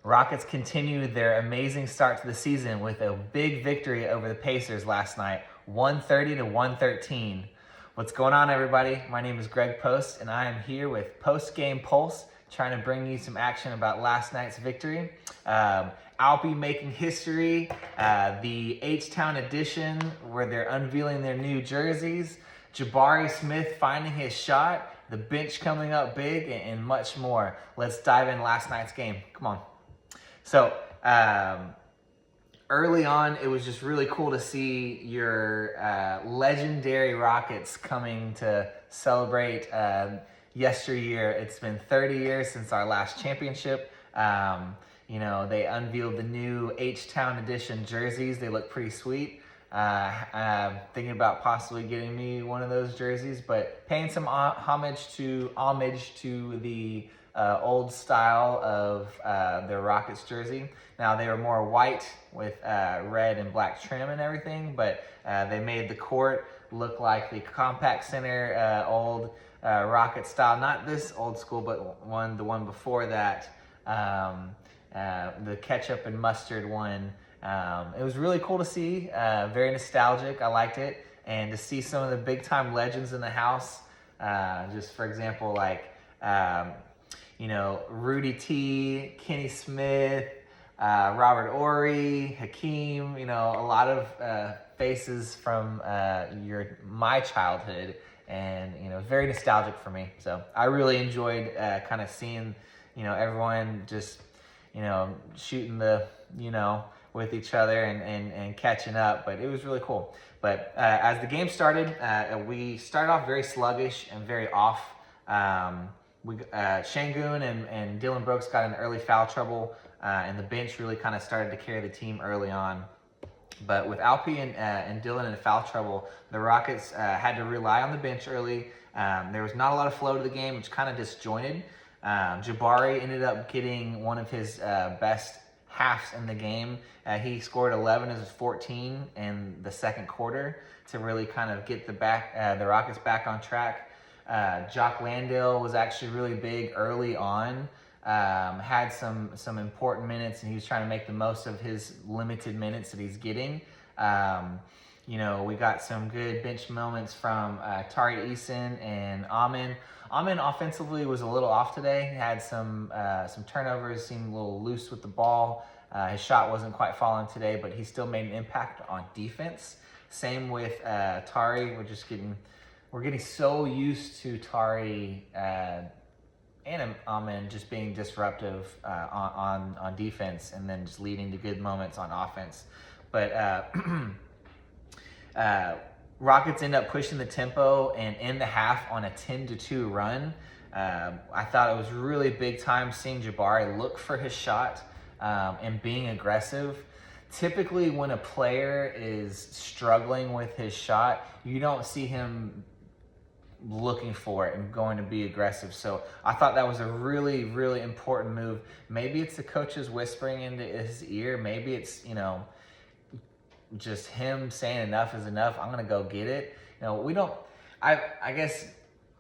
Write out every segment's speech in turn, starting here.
Rockets continued their amazing start to the season with a big victory over the Pacers last night, 130 to 113. What's going on, everybody? My name is Greg Post, and I am here with Postgame Pulse, trying to bring you some action about last night's victory. Alpi making history, the H-Town edition where they're unveiling their new jerseys, Jabari Smith finding his shot, the bench coming up big, and much more. Let's dive in last night's game. Come on. So early on, it was just really cool to see your legendary Rockets coming to celebrate yesteryear. It's been 30 years since our last championship. They unveiled the new H-Town edition jerseys. They look pretty sweet. Thinking about possibly getting me one of those jerseys, but paying some homage to the old style of the Rockets jersey. Now they were more white with red and black trim and everything, but they made the court look like the Compact Center old Rocket style. Not this old school, but the one before that, the ketchup and mustard one. It was really cool to see, very nostalgic. I liked it, and to see some of the big time legends in the house. Just for example, like Rudy T, Kenny Smith, Robert Ory, Hakeem, a lot of faces from my childhood, and very nostalgic for me. So I really enjoyed kind of seeing everyone just shooting the with each other and catching up, but it was really cool. But as the game started, we started off very sluggish and very off. Shengun and Dylan Brooks got in early foul trouble, and the bench really kind of started to carry the team early on. But with Alpi and Dylan in foul trouble, the Rockets had to rely on the bench early. There was not a lot of flow to the game, which kind of disjointed. Jabari ended up getting one of his best halves in the game. He scored 11 of his 14 in the second quarter to really kind of get the Rockets back on track. Jock Landale was actually really big early on. Had some important minutes, and he was trying to make the most of his limited minutes that he's getting. We got some good bench moments from Tari Eason and Amin. Amin offensively was a little off today. He had some turnovers, seemed a little loose with the ball. His shot wasn't quite falling today, but he still made an impact on defense. Same with Tari. We're getting so used to Tari and Amin just being disruptive on defense, and then just leading to good moments on offense. But Rockets end up pushing the tempo and end the half on a 10-2 run. I thought it was really big time seeing Jabari look for his shot and being aggressive. Typically, when a player is struggling with his shot, you don't see him looking for it and going to be aggressive. So I thought that was a really, really important move. Maybe it's the coaches whispering into his ear. Maybe it's, just him saying enough is enough. I'm going to go get it. I guess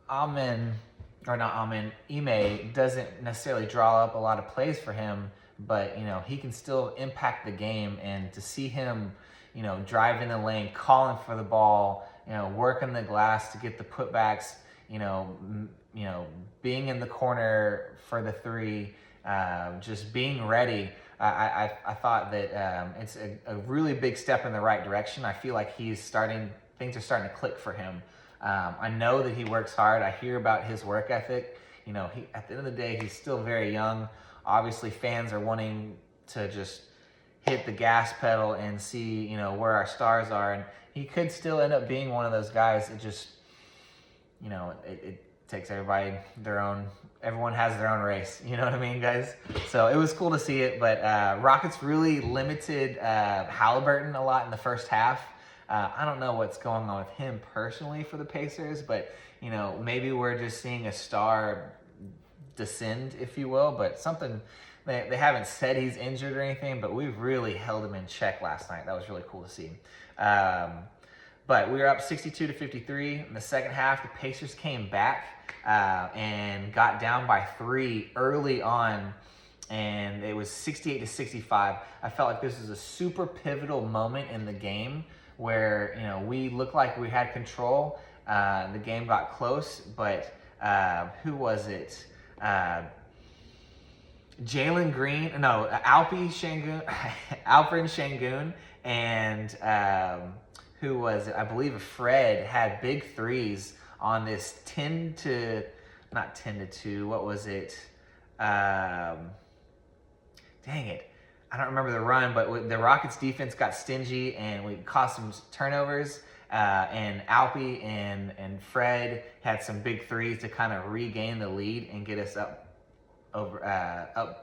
Ime doesn't necessarily draw up a lot of plays for him, but, he can still impact the game. And to see him, drive in the lane, calling for the ball, working the glass to get the putbacks, being in the corner for the three, just being ready. I thought that it's a really big step in the right direction. I feel like things are starting to click for him. I know that he works hard. I hear about his work ethic. At the end of the day, he's still very young. Obviously, fans are wanting to just hit the gas pedal and see, where our stars are. And he could still end up being one of those guys that just, it takes everybody everyone has their own race. You know what I mean, guys? So it was cool to see it, but Rockets really limited Halliburton a lot in the first half. I don't know what's going on with him personally for the Pacers, but, maybe we're just seeing a star descend, if you will, but something, they haven't said he's injured or anything, but we've really held him in check last night. That was really cool to see. But we were up 62-53 in the second half. The Pacers came back and got down by 3 early on and it was 68-65. I felt like this was a super pivotal moment in the game where, you know, we looked like we had control. The game got close, but who was it? Alpren Shengun, Alpren Shengun, and who was it? I believe Fred had big threes on this not 10-2. What was it? Dang it. I don't remember the run, but the Rockets defense got stingy and we caused some turnovers. And Alpi and Fred had some big threes to kind of regain the lead and get us up. I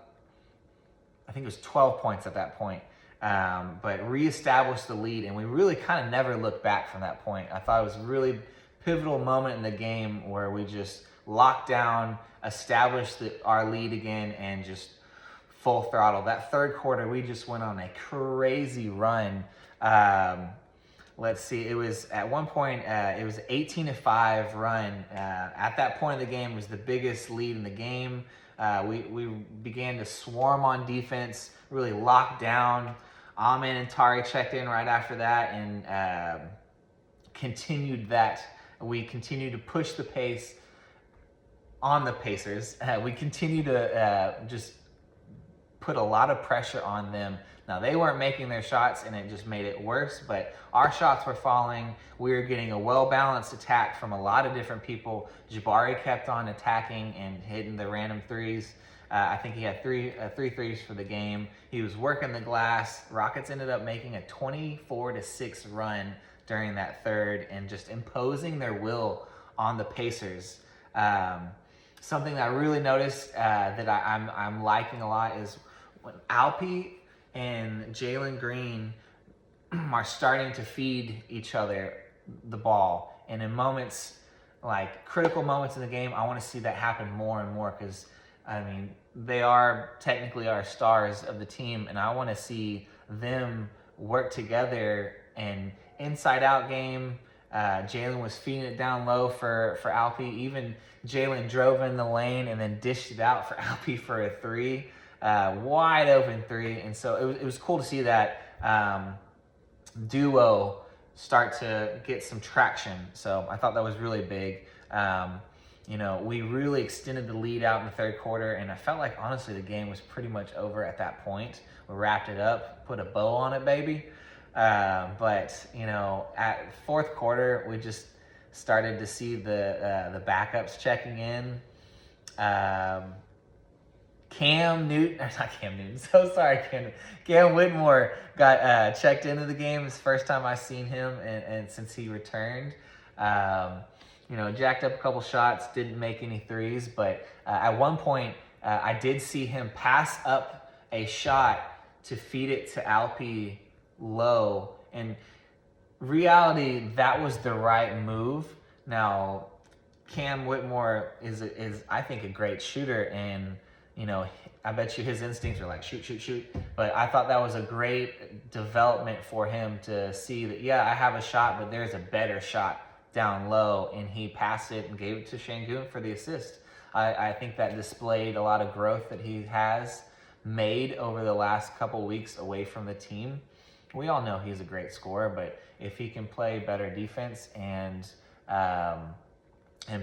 think it was 12 points at that point, but reestablished the lead, and we really kind of never looked back from that point. I thought it was a really pivotal moment in the game where we just locked down, established our lead again, and just full throttle. That third quarter, we just went on a crazy run. Let's see, it was at one point, it was an 18-5 run. At that point in the game, it was the biggest lead in the game. We began to swarm on defense, really lock down. Amin and Tari checked in right after that and continued that. We continued to push the pace on the Pacers. We continued to just put a lot of pressure on them. Now, they weren't making their shots, and it just made it worse, but our shots were falling. We were getting a well-balanced attack from a lot of different people. Jabari kept on attacking and hitting the random threes. I think he had three threes for the game. He was working the glass. Rockets ended up making a 24-6 run during that third and just imposing their will on the Pacers. Something that I really noticed that I'm liking a lot is when Alpi and Jalen Green are starting to feed each other the ball. And in moments, like critical moments in the game, I want to see that happen more and more because, I mean, they are technically our stars of the team, and I want to see them work together and inside-out game. Jalen was feeding it down low for Alpi. Even Jalen drove in the lane and then dished it out for Alpi for a three. Wide open three, and so it was cool to see that duo start to get some traction. So I thought that was really big. You know, we really extended the lead out in the third quarter, and I felt like honestly the game was pretty much over at that point. We wrapped it up, put a bow on it, baby. But you know, at fourth quarter, we just started to see the backups checking in. Cam Whitmore got checked into the game. It's the first time I've seen him and since he returned. You know, jacked up a couple shots, didn't make any threes, but at one point I did see him pass up a shot to feed it to Alpi low. And reality, that was the right move. Now, Cam Whitmore is I think a great shooter, and you know, I bet you his instincts are like shoot. But I thought that was a great development for him to see that, yeah, I have a shot, but there's a better shot down low, and he passed it and gave it to Shengun for the assist. I think that displayed a lot of growth that he has made over the last couple weeks away from the team. We all know he's a great scorer, but if he can play better defense and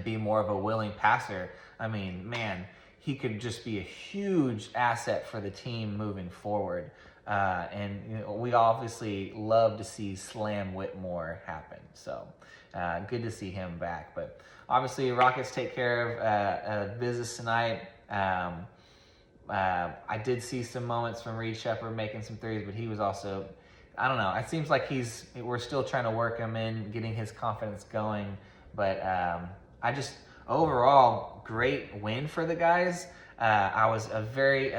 be more of a willing passer, I mean, man, he could just be a huge asset for the team moving forward. And you know, we obviously love to see Slam Whitmore happen. So good to see him back. But obviously, Rockets take care of business tonight. I did see some moments from Reed Shepherd making some threes, but he was also, I don't know. It seems like we're still trying to work him in, getting his confidence going. But overall, great win for the guys. I was very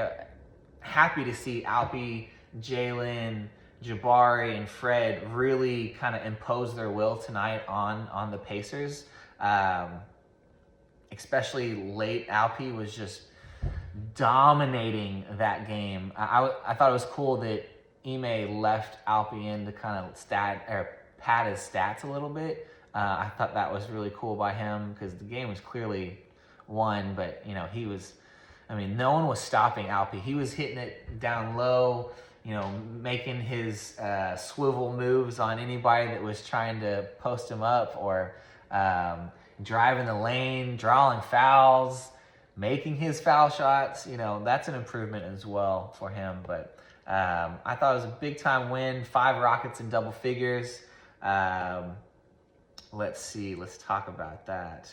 happy to see Alpi, Jalen, Jabari, and Fred really kind of impose their will tonight on the Pacers. Especially late, Alpi was just dominating that game. I thought it was cool that Ime left Alpi in to kind of pad his stats a little bit. I thought that was really cool by him because the game was clearly won, but you know, he was I mean, no one was stopping Alpi. He was hitting it down low, making his swivel moves on anybody that was trying to post him up, or driving the lane, drawing fouls, making his foul shots. That's an improvement as well for him. But I thought it was a big time win. 5 Rockets in double figures. Let's see. Let's talk about that.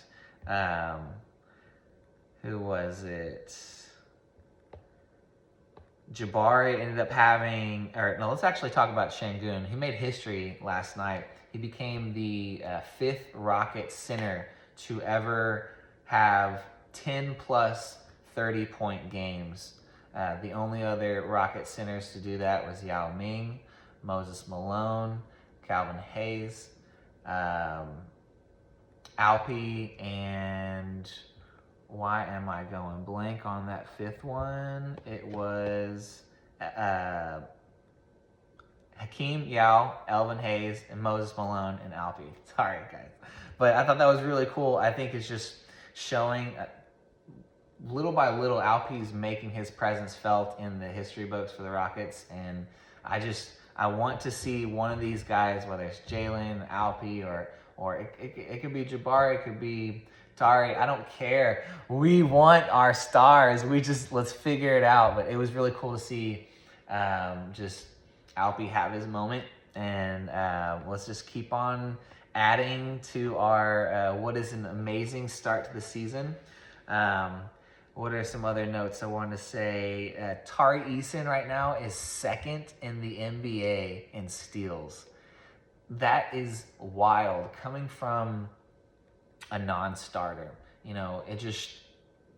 Who was it? Jabari ended up let's actually talk about Shengun. He made history last night. He became the 5th Rocket center to ever have 10 plus 30-point games. The only other Rocket centers to do that was Yao Ming, Moses Malone, Calvin Hayes, Alpi, and why am I going blank on that 5th one? It was Hakeem Yao, Elvin Hayes, and Moses Malone and Alpi. Sorry, guys. But I thought that was really cool. I think it's just showing little by little Alpi's making his presence felt in the history books for the Rockets. And I want to see one of these guys, whether it's Jalen, Alpi, or it could be Jabari, it could be Tari. I don't care. We want our stars. Let's figure it out. But it was really cool to see just Alpi have his moment. And let's just keep on adding to our what is an amazing start to the season. What are some other notes I wanted to say? Tari Eason right now is 2nd in the NBA in steals. That is wild, coming from a non-starter. It just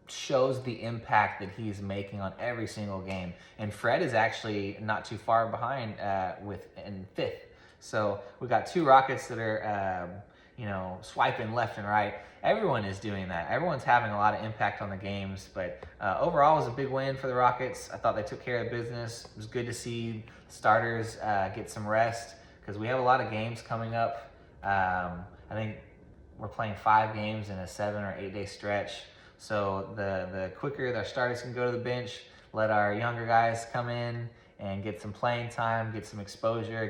shows the impact that he's making on every single game. And Fred is actually not too far behind in 5th. So we got 2 Rockets that are swiping left and right. Everyone is doing that. Everyone's having a lot of impact on the games. But overall, it was a big win for the Rockets. I thought they took care of business. It was good to see starters get some rest, because we have a lot of games coming up. I think we're playing 5 games in a 7 or 8 day stretch. So the quicker their starters can go to the bench, let our younger guys come in and get some playing time, get some exposure,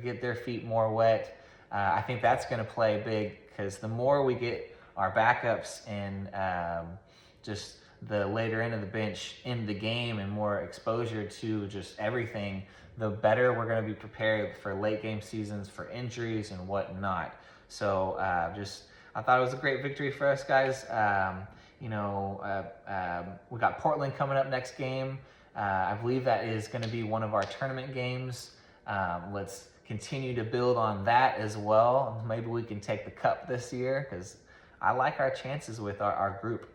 get their feet more wet. I think that's going to play big, because the more we get our backups in just the later end of the bench in the game and more exposure to just everything, the better we're going to be prepared for late game seasons, for injuries and whatnot. So I thought it was a great victory for us, guys. We got Portland coming up next game. I believe that is going to be one of our tournament games. Let's continue to build on that as well. Maybe we can take the cup this year, because I like our chances with our group.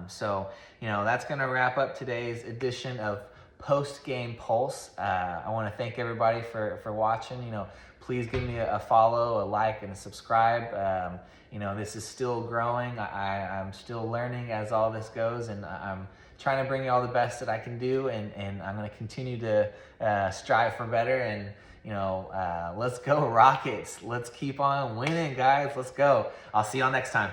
So that's going to wrap up today's edition of Postgame Pulse. I want to thank everybody for watching. Please give me a follow, a like, and a subscribe. This is still growing. I'm still learning as all this goes, and I'm trying to bring you all the best that I can do, and I'm going to continue to strive for better. And let's go Rockets. Let's keep on winning, guys. Let's go. I'll see y'all next time.